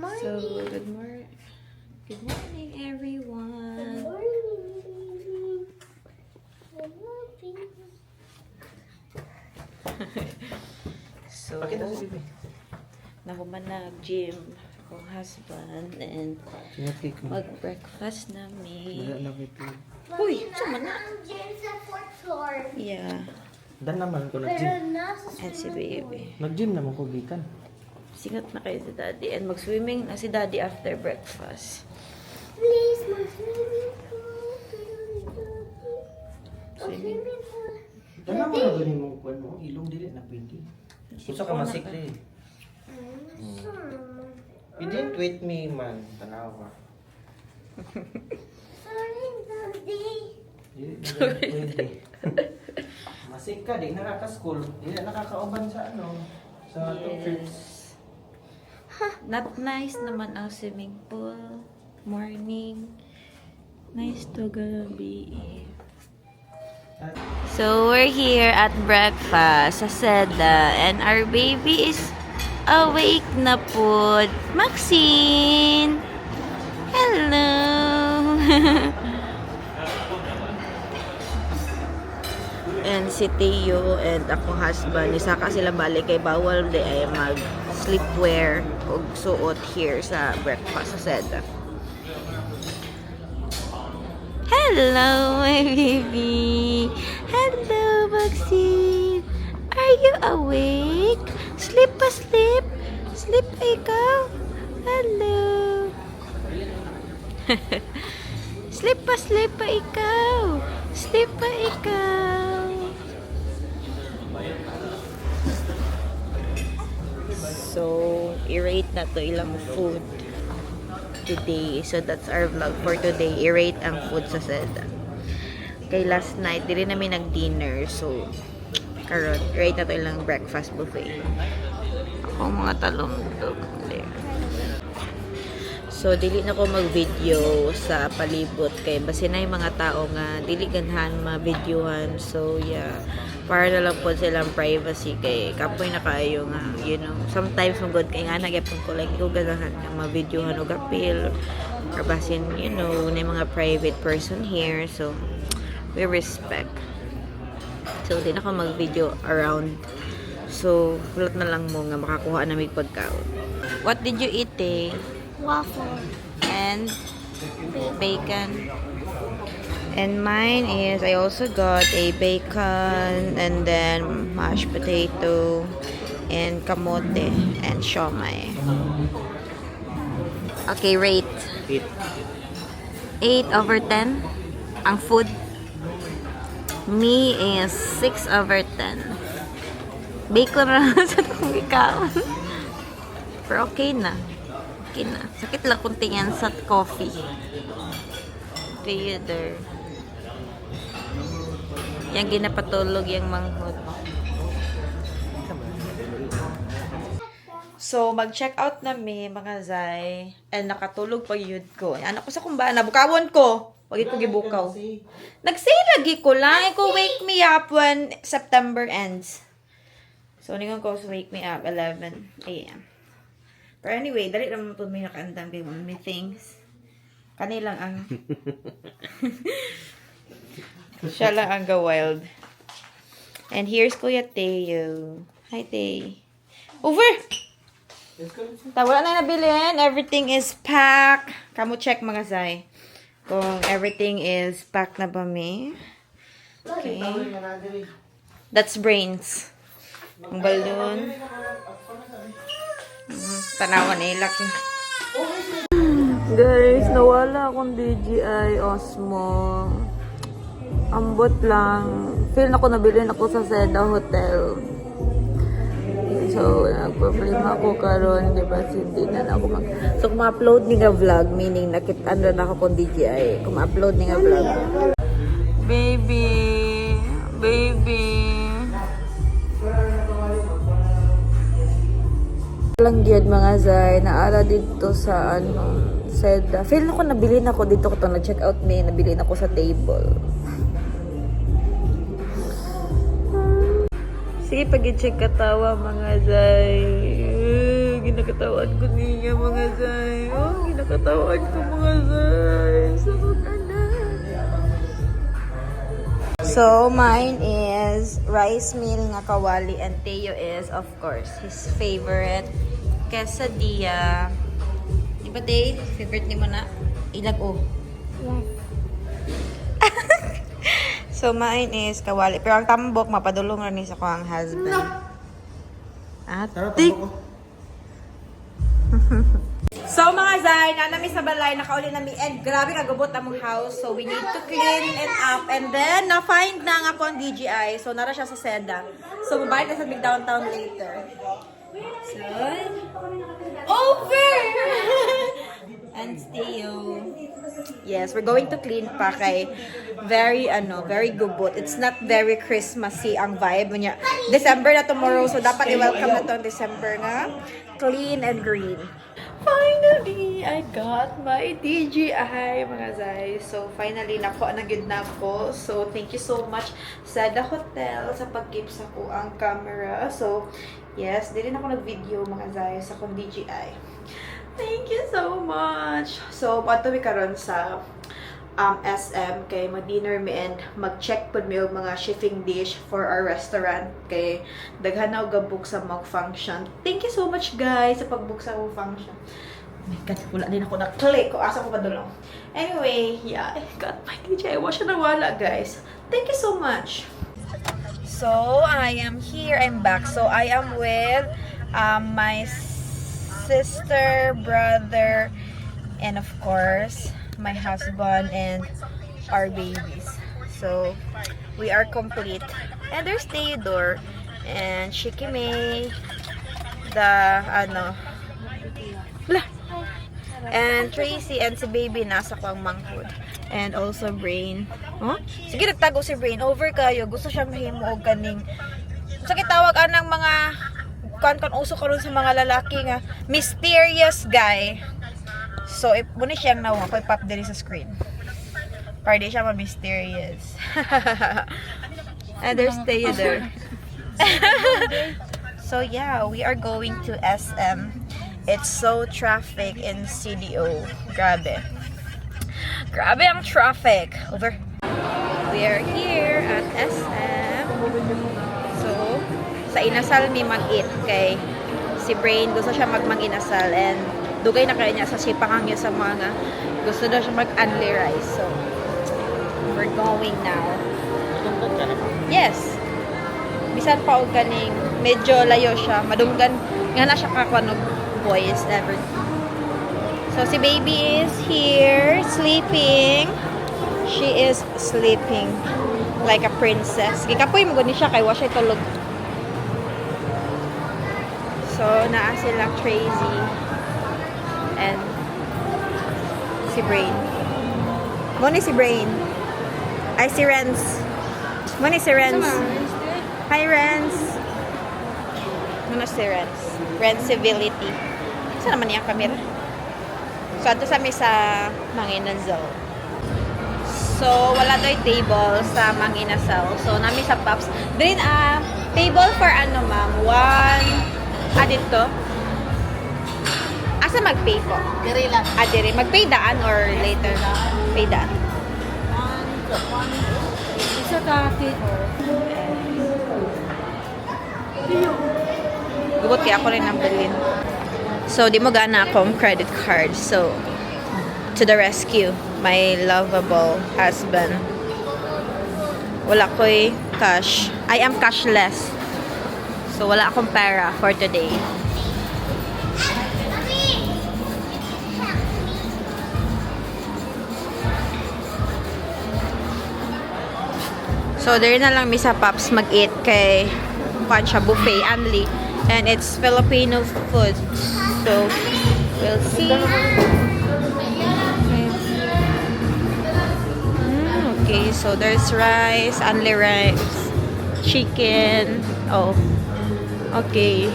morning. So, good morning. Good morning, everyone. Good morning. Good morning. So, Pakita sa bibi. nakuman nag-gym akong husband and Sinati ko. mag-breakfast Wala namin. na ito. Uy, sama na. Ang gym sa fourth floor. Yeah. Dan naman ko Pero nag-gym. nasa And si baby. Nag-gym naman ko gikan. Singat na kayo si daddy. And mag-swimming na si daddy after breakfast. Please, mag-swimming pool. Swimming. Swimming pool. Dan naman na ganin mong kwan mo. Ilong dili na pwede. Usa ka masikli. You didn't wait me, man. Tanawa. Sorry, Daddy. Dili na pwede. Masik ka, di nakaka-school. Di na nakakauban sa ano. Sa atong trips. Not nice naman ang swimming pool. Morning. Nice to gabi. So, we're here at breakfast sa Seda. And our baby is awake na po. Maxine! Hello! And si Teo and akong husband, isa ka sila balik kay bawal di ay mag sleepwear o suot here sa breakfast sa Seda. Hello, my baby. Hello, Maxine. Are you awake? Sleep pa, sleep. Sleep pa ikaw. Hello. Sleep pa ikaw. Sleep pa ikaw. So, i-rate na to ilang food today. So, that's our vlog for today. I-rate ang food sa Seda. Kay last night, di rin namin nag-dinner. So, karon rate na to ilang breakfast buffet. Ako mga talong dog. So, dili na ko mag-video sa palibot kay basi na yung mga tao nga dili ganhan ma-videohan. So, yeah. Para na lang po silang privacy kay kapoy na kayo nga, you know. Sometimes magod kay nga nagyapon ko like ikaw ganahan nga ma-videohan o gapil or basin, you know, na mga private person here. So, we respect. So, di na ko mag-video around. So, kulot na lang mo nga makakuha na may pagkaon. What did you eat, eh? Waffle. And bacon. And mine is, I also got a bacon and then mashed potato and kamote and siomai. Okay, rate. 8/10 ang food. Me is 6/10. Bacon na lang sa itong ikaon. Pero okay na. Okay na. Sakit lang kung tingin sa coffee. Theater. Yang ginapatulog yung manghod. So, mag-check out na mi, mga zay. And nakatulog pa yun ko. Anak ko sa kumbana. Bukawon ko. Wag ko gibukaw. Nag-say lagi ko lang. Iko wake me up when September ends. So, ningon ko so wake me up 11 a.m. Pero anyway, dali naman po may nakaandam kay may things. Kanilang ang siya lang ang ga-wild. And here's Kuya Teo. Hi, Tay. Over! Wala na nabilin. Everything is packed. Kamu check mga zay. Kung everything is packed na ba mi. Okay. That's brains. Ang balloon. Tanawan eh. Laki. Guys, nawala akong DJI Osmo. Ambot lang. Feel na ko nabilin ako sa Seda Hotel. So, nagpa-frame ako karon, di ba? Hindi na ako mag... So, kung ma-upload ni nga vlog, meaning nakita na ako kung DJI. Kung ma-upload ni nga vlog. Baby! Baby! Lang gyud mga zay, naara dito sa ano, Seda. Feel na ko nabilin ako dito ko to na-check out me, nabilin ako sa table. Sige, pag-check katawa mga zay. ginakatawan ko niya mga zay. Oh, ginakatawan ko mga zay. So, mine is rice meal nga kawali and Teo is, of course, his favorite quesadilla. Di ba, Tay? Favorite ni mo na? Ilag o. Yes. So, mine is kawali. Pero ang tambok, mapadulong rin sa ko ang husband. Atik! So, mga Zay, nanami sa balay, nakauli nami, and grabe kagubot among house. So, we need to clean it up. And then, na-find na nga ko ang DJI. So, nara siya sa Seda. So, mabalik na sa big downtown later. So, over! And Theo. Yes, we're going to clean pa kay very gubot. It's not very Christmassy ang vibe niya. December na tomorrow, so dapat i-welcome na to ang December nga. Clean and green. Finally, I got my DJI, mga Zay. So, finally, nakuha na good na ko. So, thank you so much sa The Hotel sa pag-keep sa ko ang camera. So, yes, di rin ako nag-video, mga Zay, sa kong DJI. Thank you so much! So, pato mi karon sa SM kay mag-dinner mi and mag-check pud mi og mga chefing dish for our restaurant kay daghan na og book sa mag function. Thank you so much guys sa pag-book sa mag function. Oh my god, wala din ako na-click ko asa ko padulong. Anyway, yeah, I got my DJI. Wa siya nawala, guys. Thank you so much. So, I am here. I'm back. So, I am with my sister, brother, and of course, my husband and our babies. So, we are complete. And there's Theodore and Shikime, and Tracy and si baby nasa kwang manghod. And also Brain. Oh? Sige, nagtago si Brain. Over kayo. Gusto siya mahimo og kaning. Sa kitawag anang mga kan uso karon sa mga lalaki nga mysterious guy. So, muna siyang nawa ko ipap diri sa screen. Para di siya ma-mysterious. And there's Theodore. So, yeah, we are going to SM. It's so traffic in CDO. Grabe. Grabe ang traffic. Over. We are here at SM. So, sa inasal mi mag-eat kay si Brain gusto siya mag-inasal and dugay na kaya niya sa sipang niya sa mga gusto daw siya mag-unli rice. So, we're going now. Yes. Bisan pa og kaning medyo layo siya. Madunggan nga na siya kakwanog boys ever. So, si baby is here sleeping. She is sleeping like a princess. Gikapoy mo gani siya kay wa siya tulog. So, naa sila Tracy and si Brain. Muna si Brain. Ay, si Renz. Muna si Renz. Hi, Renz. Muna si Renz. Renz Civility. Saan naman yung camera? So, ato sa Manginasal. So, wala daw yung table sa Manginasal. So, nami sa Pops. Din, table for ano, ma'am? Dito? Asa mag-pay po? Diri lang. Diri. Mag-pay daan or later? Pay daan. Isa ka Gugot kaya ako rin ng bilhin. So, di mo gana akong credit card. So, to the rescue, my lovable husband. Wala ko'y cash. I am cashless. So, wala akong pera for today. So, there na lang mi sa Pops mag-eat kay siya buffet only. And it's Filipino food. So, we'll see. Okay, so there's rice, only rice, chicken. Oh, okay.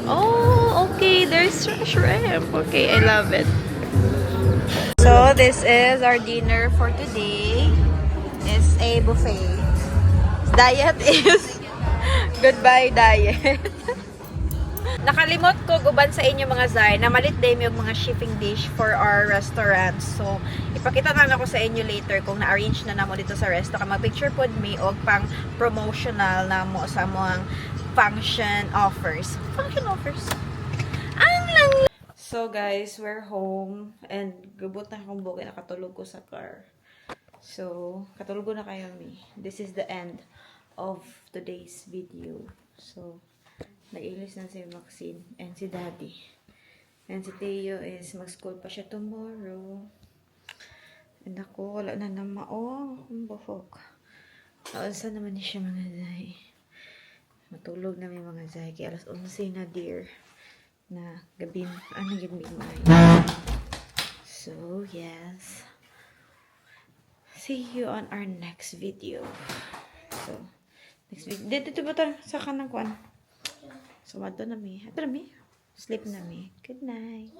Oh, okay, there's shrimp. Okay, I love it. So, this is our dinner for today. It's a buffet. Diet is goodbye diet. Nakalimot ko guban sa inyo mga Zay na malit din yung mga shipping dish for our restaurant. So, ipakita na lang ako sa inyo later kung na-arrange na namo dito sa resto. Kaya mag-picture po me og pang promotional na mo sa mga function offers. Function offers. Ang lang. So guys, we're home and gubot na akong buki, nakatulog ko sa car. So, katulog na kayo mi. This is the end of today's video. So, nag-English na si Maxine and si Daddy. And si Teo is mag-school pa siya tomorrow. And ako, wala na namao. Ang buhok. Saan naman niya siya mga Zay? Matulog na may mga Zay. Kaya alas 11 na dear. Na gabi, gabi So, yes. See you on our next video. So, next video. Dito ba ito sa kanang kuan? So, mato na mi. Ito na mi. Sleep na mi. Good night.